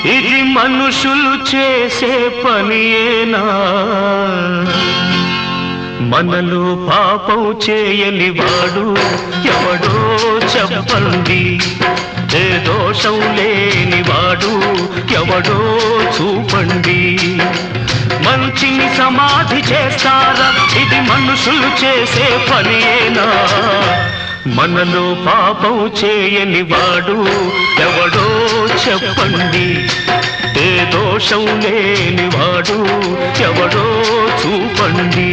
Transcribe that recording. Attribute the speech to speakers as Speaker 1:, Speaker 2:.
Speaker 1: ఇది మనుషులు చేసే పనియేనా? మనలో పాపం చేయని వాడు ఎవడో చెప్పండి, ఏ దోషం లేని వాడు ఎవడో చూపండి. మంచిని సమాధి చేస్తారా? ఇది మనుషులు చేసే పనియేనా? మనలో పాపం చేయని వాడు ఎవడో చెప్పండి, ఏ దోషం లేని వాడు ఎవడో చూపండి.